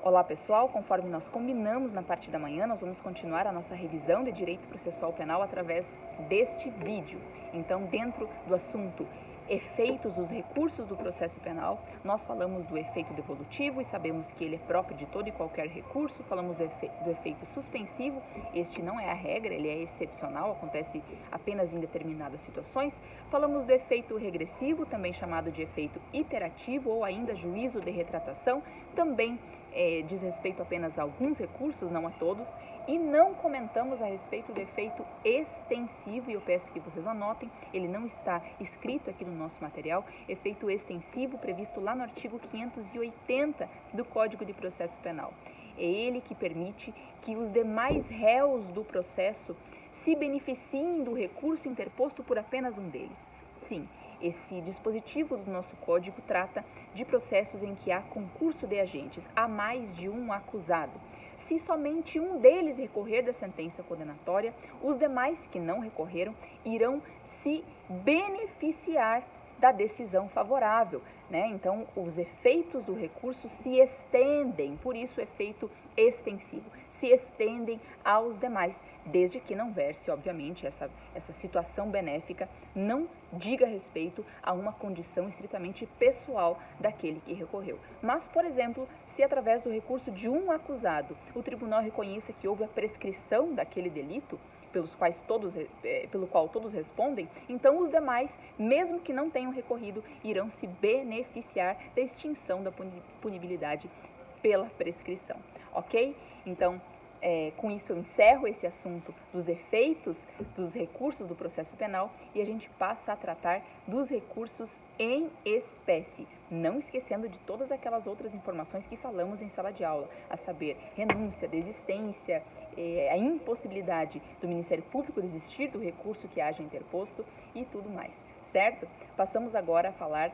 Olá pessoal, conforme nós combinamos na parte da manhã, nós vamos continuar a nossa revisão de direito processual penal através deste vídeo. Então, dentro do assunto efeitos dos recursos do processo penal, nós falamos do efeito devolutivo e sabemos que ele é próprio de todo e qualquer recurso. Falamos do efeito suspensivo, este não é a regra, ele é excepcional, acontece apenas em determinadas situações. Falamos do efeito regressivo, também chamado de efeito iterativo ou ainda juízo de retratação, também diz respeito apenas a alguns recursos, não a todos, e não comentamos a respeito do efeito extensivo, e eu peço que vocês anotem, ele não está escrito aqui no nosso material, efeito extensivo previsto lá no artigo 580 do Código de Processo Penal. É ele que permite que os demais réus do processo se beneficiem do recurso interposto por apenas um deles. Sim, esse dispositivo do nosso código trata de processos em que há concurso de agentes, há mais de um acusado. Se somente um deles recorrer da sentença condenatória, os demais que não recorreram irão se beneficiar da decisão favorável, né? Então, os efeitos do recurso se estendem, por isso o efeito extensivo, se estendem aos demais, desde que não verse, obviamente, essa situação benéfica não diga respeito a uma condição estritamente pessoal daquele que recorreu. Mas, por exemplo, se através do recurso de um acusado o tribunal reconheça que houve a prescrição daquele delito, pelo qual todos respondem, então os demais, mesmo que não tenham recorrido, irão se beneficiar da extinção da punibilidade pela prescrição, ok? Então, com isso eu encerro esse assunto dos efeitos dos recursos do processo penal e a gente passa a tratar dos recursos em espécie, não esquecendo de todas aquelas outras informações que falamos em sala de aula, a saber, renúncia, desistência, a impossibilidade do Ministério Público desistir do recurso que haja interposto e tudo mais, certo? Passamos agora a falar,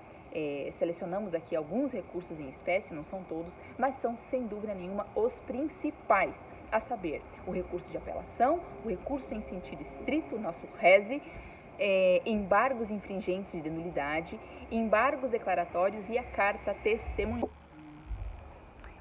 selecionamos aqui alguns recursos em espécie, não são todos, mas são sem dúvida nenhuma os principais, a saber, o recurso de apelação, o recurso em sentido estrito, o nosso RESE, embargos infringentes de nulidade, embargos declaratórios e a carta testemunhal.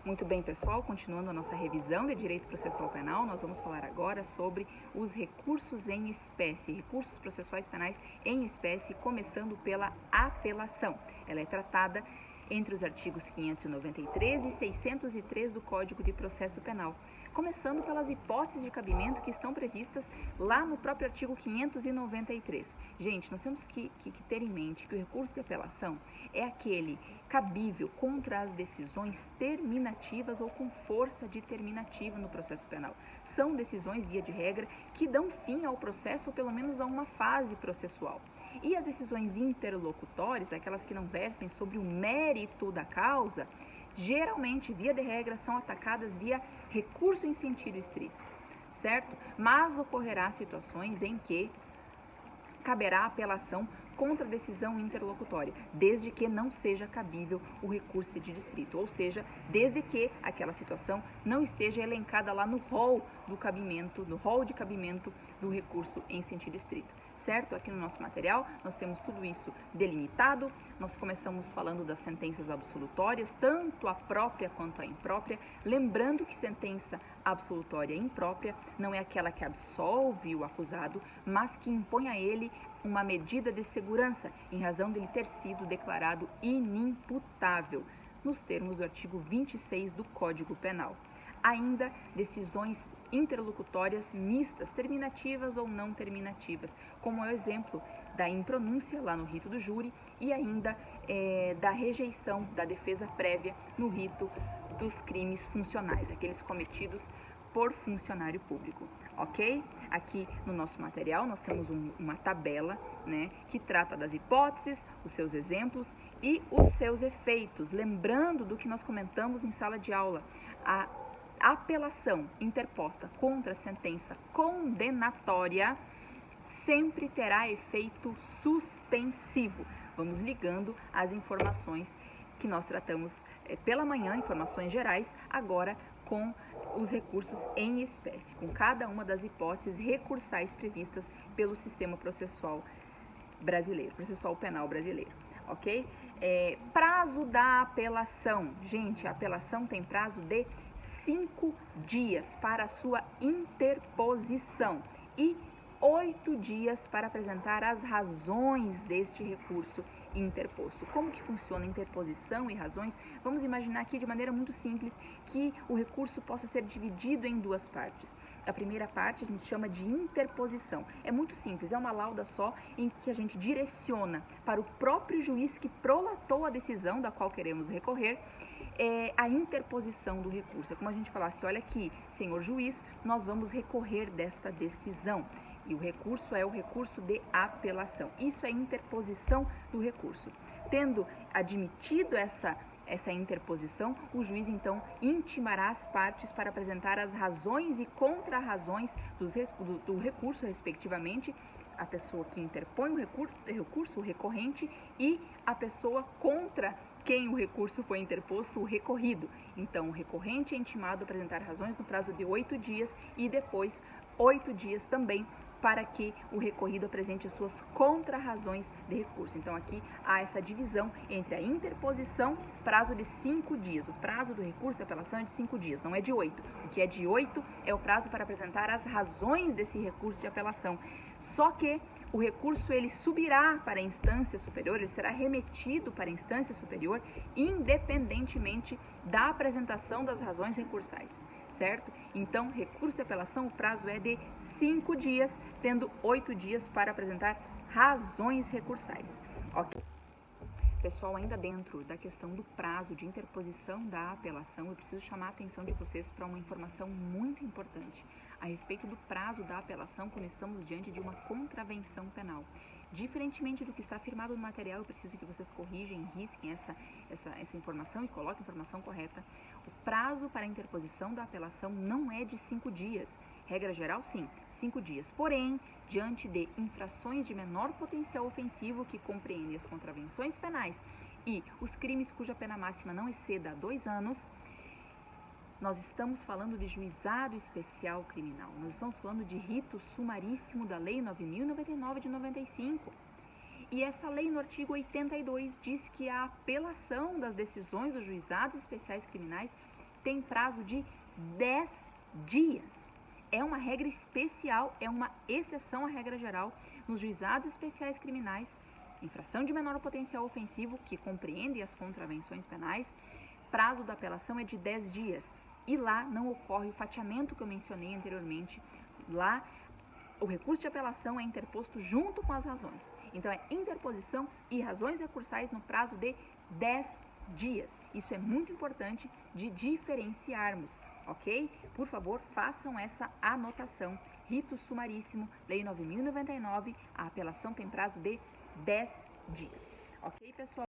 Muito bem, pessoal, continuando a nossa revisão de direito processual penal, nós vamos falar agora sobre os recursos em espécie, recursos processuais penais em espécie, começando pela apelação. Ela é tratada entre os artigos 593 e 603 do Código de Processo Penal, começando pelas hipóteses de cabimento que estão previstas lá no próprio artigo 593. Gente, nós temos que ter em mente que o recurso de apelação é aquele cabível contra as decisões terminativas ou com força determinativa no processo penal. São decisões, via de regra, que dão fim ao processo ou pelo menos a uma fase processual. E as decisões interlocutórias, aquelas que não versem sobre o mérito da causa, geralmente, via de regra, são atacadas via recurso em sentido estrito, certo? Mas ocorrerá situações em que caberá apelação contra a decisão interlocutória, desde que não seja cabível o recurso de distrito, ou seja, desde que aquela situação não esteja elencada lá no rol do cabimento, no rol de cabimento do recurso em sentido estrito. Certo? Aqui no nosso material nós temos tudo isso delimitado, nós começamos falando das sentenças absolutórias, tanto a própria quanto a imprópria, lembrando que sentença absolutória imprópria não é aquela que absolve o acusado, mas que impõe a ele uma medida de segurança em razão dele ter sido declarado inimputável, nos termos do artigo 26 do Código Penal. Ainda decisões interlocutórias mistas, terminativas ou não terminativas, como é o exemplo da impronúncia lá no rito do júri e ainda da rejeição da defesa prévia no rito dos crimes funcionais, aqueles cometidos por funcionário público, ok? Aqui no nosso material nós temos uma tabela, né, que trata das hipóteses, os seus exemplos e os seus efeitos, lembrando do que nós comentamos em sala de aula, a apelação interposta contra a sentença condenatória sempre terá efeito suspensivo. Vamos ligando as informações que nós tratamos pela manhã, informações gerais, agora com os recursos em espécie, com cada uma das hipóteses recursais previstas pelo sistema processual brasileiro, processual penal brasileiro, ok? Prazo da apelação. Gente, a apelação tem prazo de 5 dias para a sua interposição e 8 dias para apresentar as razões deste recurso interposto. Como que funciona interposição e razões? Vamos imaginar aqui de maneira muito simples que o recurso possa ser dividido em duas partes. A primeira parte a gente chama de interposição. É muito simples, é uma lauda só em que a gente direciona para o próprio juiz que prolatou a decisão da qual queremos recorrer a interposição do recurso. É como a gente falasse, olha aqui, senhor juiz, nós vamos recorrer desta decisão. E o recurso é o recurso de apelação. Isso é interposição do recurso. Tendo admitido essa interposição, o juiz então intimará as partes para apresentar as razões e contra-razões do recurso, respectivamente, a pessoa que interpõe o recurso, o recorrente, e a pessoa contra quem o recurso foi interposto, o recorrido. Então, o recorrente é intimado a apresentar razões no prazo de 8 dias e depois 8 dias também para que o recorrido apresente as suas contra-razões de recurso. Então, aqui há essa divisão entre a interposição, prazo de 5 dias. O prazo do recurso de apelação é de 5 dias, não é de 8. O que é de 8 é o prazo para apresentar as razões desse recurso de apelação. Só que o recurso ele subirá para a instância superior, ele será remetido para a instância superior, independentemente da apresentação das razões recursais, certo? Então, recurso de apelação, o prazo é de 5 dias, tendo 8 dias para apresentar razões recursais. Ok. Pessoal, ainda dentro da questão do prazo de interposição da apelação, eu preciso chamar a atenção de vocês para uma informação muito importante a respeito do prazo da apelação quando estamos diante de uma contravenção penal. Diferentemente do que está afirmado no material, eu preciso que vocês corrigem, risquem essa informação e coloquem a informação correta. O prazo para a interposição da apelação não é de 5 dias. Regra geral, sim, 5 dias. Porém, diante de infrações de menor potencial ofensivo que compreendem as contravenções penais e os crimes cuja pena máxima não exceda 2 anos, nós estamos falando de juizado especial criminal. Nós estamos falando de rito sumaríssimo da Lei 9.099 de 95. E essa lei, no artigo 82, diz que a apelação das decisões dos juizados especiais criminais tem prazo de 10 dias. É uma regra especial, é uma exceção à regra geral nos juizados especiais criminais, infração de menor potencial ofensivo, que compreende as contravenções penais, prazo da apelação é de 10 dias. E lá não ocorre o fatiamento que eu mencionei anteriormente. Lá, o recurso de apelação é interposto junto com as razões. Então, é interposição e razões recursais no prazo de 10 dias. Isso é muito importante de diferenciarmos, ok? Por favor, façam essa anotação. Rito sumaríssimo, Lei 9.099, a apelação tem prazo de 10 dias. Ok, pessoal?